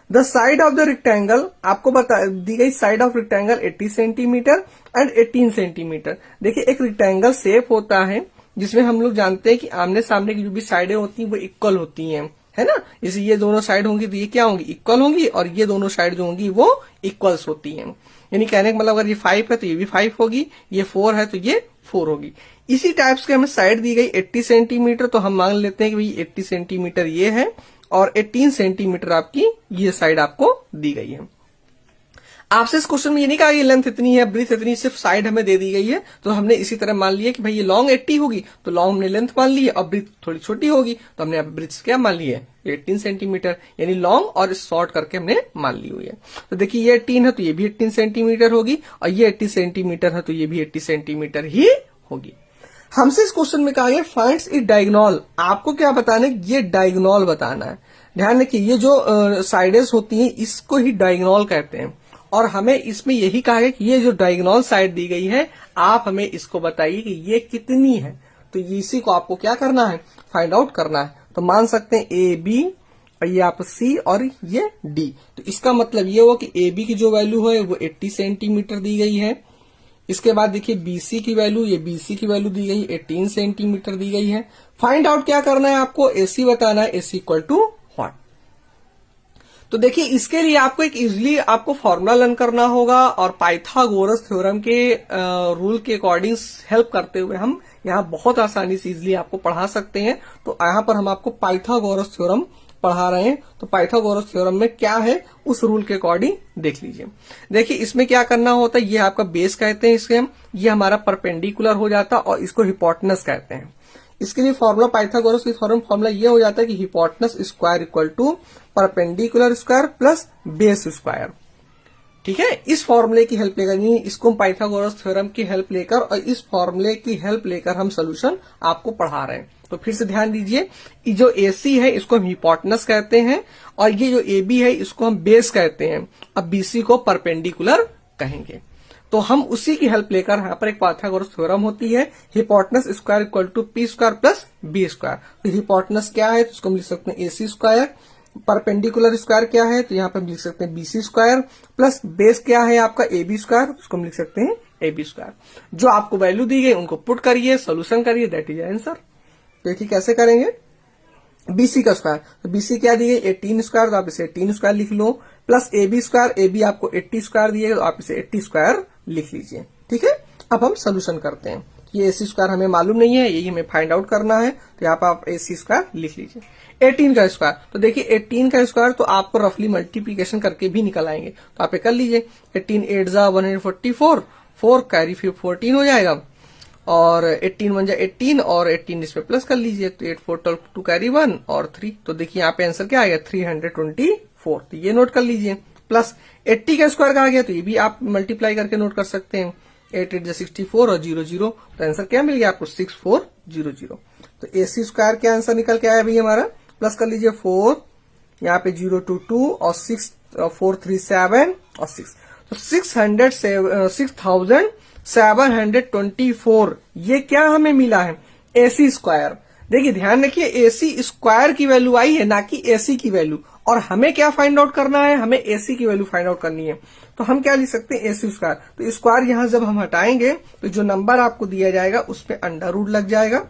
The side of the rectangle, आपको बता दी गई side of rectangle 80 centimetre and 18 centimetre. देखिए एक रेक्टेंगल शेप होता है जिसमें हम लोग जानते हैं कि आमने सामने की जो भी साइडें होती हैं वो इक्वल होती हैं, है ना। इसे ये दोनों साइड होंगी तो ये क्या होंगी, इक्वल होंगी, और ये दोनों साइड जो होंगी वो इक्वल्स होती हैं। यानी कहने का मतलब अगर ये 5 है तो ये भी 5 होगी, ये 4 है तो ये 4 होगी। इसी टाइप्स की हमें साइड दी गई 80 सेंटीमीटर, तो हम मान लेते हैं कि भाई 80 सेंटीमीटर ये है और 18 सेंटीमीटर आपकी ये साइड आपको दी गई है। आपसे इस क्वेश्चन में ये नहीं कहा ये लेंथ इतनी है, ब्रीथ इतनी, सिर्फ साइड हमें दे दी गई है, तो हमने इसी तरह मान लिया कि भाई ये लॉन्ग 80 होगी, तो लॉन्ग हमने लेंथ मान ली है, और ब्रीथ थोड़ी छोटी होगी तो हमने ब्रीथ क्या मान ली है, 18 सेंटीमीटर, यानी लॉन्ग और शॉर्ट करके हमने मान ली हुई है। तो देखिए ये 18 है तो ये भी 18 सेंटीमीटर होगी, और ये 80 सेंटीमीटर है तो ये भी 80 सेंटीमीटर ही होगी। हमसे इस क्वेश्चन में कहा गया फाइंड्स इट डायगोनल, आपको क्या बताना है, ये डायगोनल बताना है। ध्यान रखिए ये जो साइडेस होती हैं इसको ही डायगोनल कहते हैं, और हमें इसमें यही कहा है कि ये जो डायगोनल साइड दी गई है आप हमें इसको बताइए कि ये कितनी है। तो इसी को आपको क्या करना है, फाइंड आउट करना है। तो मान सकते हैं ए बी, और ये आप सी और ये डी। तो इसका मतलब ये हुआ कि ए बी की जो वैल्यू है वो 80 सेंटीमीटर दी गई है। इसके बाद देखिए बीसी की वैल्यू, ये बीसी की वैल्यू दी गई 18 सेंटीमीटर दी गई है। फाइंड आउट क्या करना है आपको, एसी बताना है, एसी इक्वल टू व्हाट। तो देखिए इसके लिए आपको एक इजिली आपको फॉर्मूला लर्न करना होगा, और पाइथागोरस थ्योरम के रूल के अकॉर्डिंग हेल्प करते हुए हम यहाँ बहुत आसानी से इजिली आपको पढ़ा सकते हैं। तो यहाँ पर हम आपको पाइथागोरस थ्योरम पढ़ा रहे हैं, तो पाइथागोरस थ्योरम में क्या है उस रूल के अकॉर्डिंग देख लीजिए। देखिए इसमें क्या करना होता है, ये आपका बेस कहते हैं इसके हम, ये हमारा परपेंडिकुलर हो जाता है और इसको हिपोटेनस कहते हैं। इसके लिए फॉर्मूला पाइथागोरस की फॉर्मूला ये हो जाता है कि hypotenuse square equal to perpendicular square plus base square. ठीक है, इस फॉर्मूले की हेल्प लेकर, इसको हम पाइथागोरस थ्योरम की हेल्प लेकर और इस फॉर्मूले की हेल्प लेकर हम सोल्यूशन आपको पढ़ा रहे हैं। तो फिर से ध्यान दीजिए, ये जो AC है इसको हम हिपोटेनस कहते हैं, और ये जो AB है इसको हम बेस कहते हैं, अब BC को परपेंडिकुलर कहेंगे। तो हम उसी की हेल्प लेकर यहाँ पर एक पाइथागोरस थ्योरम होती है, hypotenuse square equal to P square plus B square. तो हिपोटेनस क्या है तो इसको हम लिख सकते हैं AC स्क्वायर, परपेंडिकुलर स्क्वायर क्या है तो यहाँ पे हम लिख सकते हैं BC स्क्वायर, प्लस बेस क्या है आपका AB स्क्वायर, उसको हम लिख सकते हैं AB स्क्वायर। जो आपको वैल्यू दी गई उनको पुट करिए, सोल्यूशन करिए, दैट इज आंसर। देखिए कैसे करेंगे, BC का स्क्वायर, तो BC क्या दी गई 18 स्क्वायर, तो आप इसे 18 स्क्वायर लिख लो, प्लस AB स्क्वायर, AB आपको 80 स्क्वायर दिएगा तो आप इसे 80 स्क्वायर लिख लीजिए। ठीक है, अब हम सोल्यूशन करते हैं। ये AC स्क्वायर हमें मालूम नहीं है, यही हमें फाइंड आउट करना है, तो यहाँ पर आप AC स्क्वायर लिख लीजिए। 18 का स्क्वायर, तो देखिए 18 का स्क्वायर तो आपको रफली मल्टीप्लीकेशन करके भी निकल आएंगे, तो आप ये कर लीजिए। 18 8 जा 144, 4 कैरी 14 हो जाएगा, और 18 1 जा 18, और 18 इसमें प्लस कर लीजिए, तो 8 4 12 2 कैरी 1 और 3। तो देखिए यहाँ पे आंसर क्या आ गया 324, तो ये नोट कर लीजिए। प्लस 80 का स्क्वायर कहा गया, तो ये भी आप मल्टीप्लाई करके नोट कर सकते हैं, 8 8 जा 64 और 0 0, तो आंसर क्या मिल गया आपको 6400। तो AC स्क्वायर क्या आंसर निकल के आया भाई हमारा, प्लस कर लीजिए 4, यहाँ पे 0 2 2 और 6 4 3 7 और 6, तो 6724 ये क्या हमें मिला है AC स्क्वायर। देखिए ध्यान रखिए AC स्क्वायर की वैल्यू आई है, ना कि AC की वैल्यू, और हमें क्या फाइंड आउट करना है, हमें AC की वैल्यू फाइंड आउट करनी है। तो हम क्या लिख सकते हैं AC स्क्वायर, तो स्क्वायर यहां जब हम हटाएंगे तो जो नंबर आपको दिया जाएगा उसमें अंडर रूट लग जाएगा।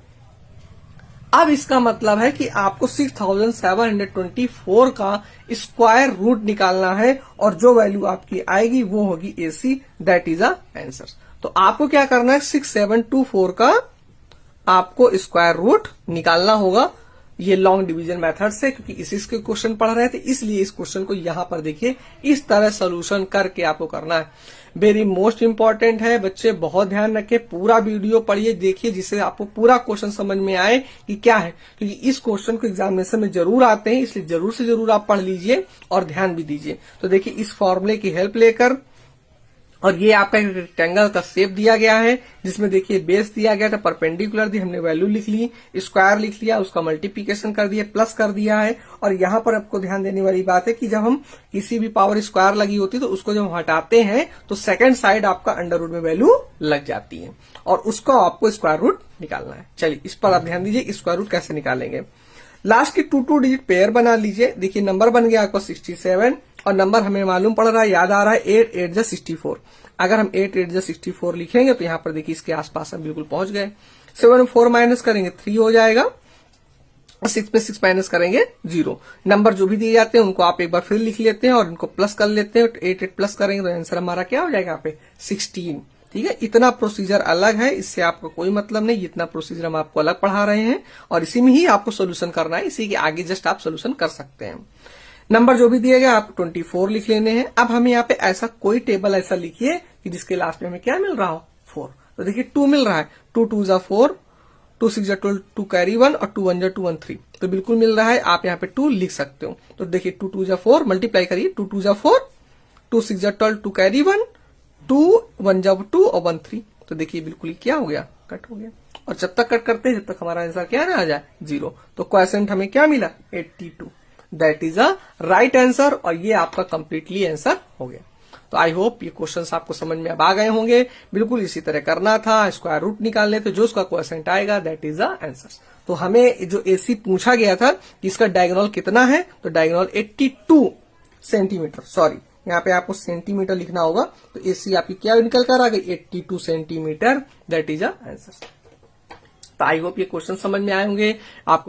अब इसका मतलब है कि आपको 6724 का स्क्वायर रूट निकालना है, और जो वैल्यू आपकी आएगी वो होगी AC, that is a answer. तो आपको क्या करना है, 6724 का आपको स्क्वायर रूट निकालना होगा, ये लॉन्ग डिवीजन मेथड से, क्योंकि इसी के क्वेश्चन पढ़ रहे थे, इसलिए इस क्वेश्चन को यहां पर देखिए इस तरह सोल्यूशन करके आपको करना है। वेरी मोस्ट इंपॉर्टेंट है बच्चे, बहुत ध्यान रखें, पूरा वीडियो पढ़िए देखिए, जिससे आपको पूरा क्वेश्चन समझ में आए कि क्या है, क्योंकि इस क्वेश्चन को एग्जामिनेशन में जरूर आते हैं, इसलिए जरूर से जरूर आप पढ़ लीजिए और ध्यान भी दीजिए। तो देखिए इस फॉर्मूले की हेल्प लेकर, और ये आपका एक रेक्टेंगल का शेप दिया गया है, जिसमें देखिए बेस दिया गया था, परपेंडिकुलर दी, हमने वैल्यू लिख ली, स्क्वायर लिख लिया, उसका मल्टीप्लिकेशन कर दिया, प्लस कर दिया है। और यहाँ पर आपको ध्यान देने वाली बात है कि जब हम किसी भी पावर स्क्वायर लगी होती है तो उसको जब हम हटाते हैं तो सेकंड साइड आपका अंडर रूट में वैल्यू लग जाती है, और उसको आपको स्क्वायर रूट निकालना है। चलिए इस पर आप ध्यान दीजिए, स्क्वायर रूट कैसे निकालेंगे। लास्ट की 2 डिजिट पेयर बना लीजिए। देखिए नंबर बन गया आपका 67 और नंबर हमें मालूम पड़ रहा है, याद आ रहा है 8 8 जा 64। अगर हम 8 8 जा 64 लिखेंगे तो यहाँ पर देखिए इसके आसपास हम बिल्कुल पहुंच गए। 7 में 4 माइनस करेंगे 3 हो जाएगा और 6 में 6 माइनस करेंगे 0। नंबर जो भी दिए जाते हैं उनको आप एक बार फिर लिख लेते हैं और इनको प्लस कर लेते हैं। 8 8 प्लस करेंगे तो आंसर हमारा क्या हो जाएगा यहाँ पे 16। ठीक है, इतना प्रोसीजर अलग है, इससे आपको कोई मतलब नहीं। इतना प्रोसीजर हम आपको अलग पढ़ा रहे हैं और इसी में ही आपको सोल्यूशन करना है, इसी के आगे जस्ट आप सोल्यूशन कर सकते हैं। नंबर जो भी दिए गए आपको 24 लिख लेने हैं। अब हमें यहाँ पे ऐसा कोई टेबल ऐसा लिखिए कि जिसके लास्ट में हमें क्या मिल रहा हो 4। तो देखिए 2 मिल रहा है, 2 2 जा 4, 2 6 जा 12, 2 कैरी 1 और 2 1 जा 2 1 3। तो बिल्कुल मिल रहा है, आप यहाँ पे 2 लिख सकते हो। तो देखिए 2 2 जा 4 मल्टीप्लाई करिए, 2 2 जा 4, 2 6 जा 12, 2 कैरी 1, 2 1 जा 2 और 1 3। तो देखिए बिल्कुल क्या हो गया, कट हो गया। और जब तक कट करते हैं जब तक हमारा आंसर क्या ना आ जाए 0। तो क्वेश्चन हमें क्या मिला 82। That is a right answer और ये आपका कंप्लीटली आंसर हो गया। तो आई होप ये क्वेश्चंस आपको समझ में अब आ गए होंगे। बिल्कुल इसी तरह करना था, स्क्वायर रूट निकालने तो जो उसका क्वेश्चन आएगा दैट इज द आंसर। तो हमें जो एसी पूछा गया था कि इसका डायगोनल कितना है, तो डायगोनल 82 सेंटीमीटर, सॉरी यहाँ पे आपको सेंटीमीटर लिखना होगा। तो एसी आपकी क्या निकल कर आ गई 82 centimetre, that is a answer. तो आई होप ये क्वेश्चन समझ में आए होंगे आपको।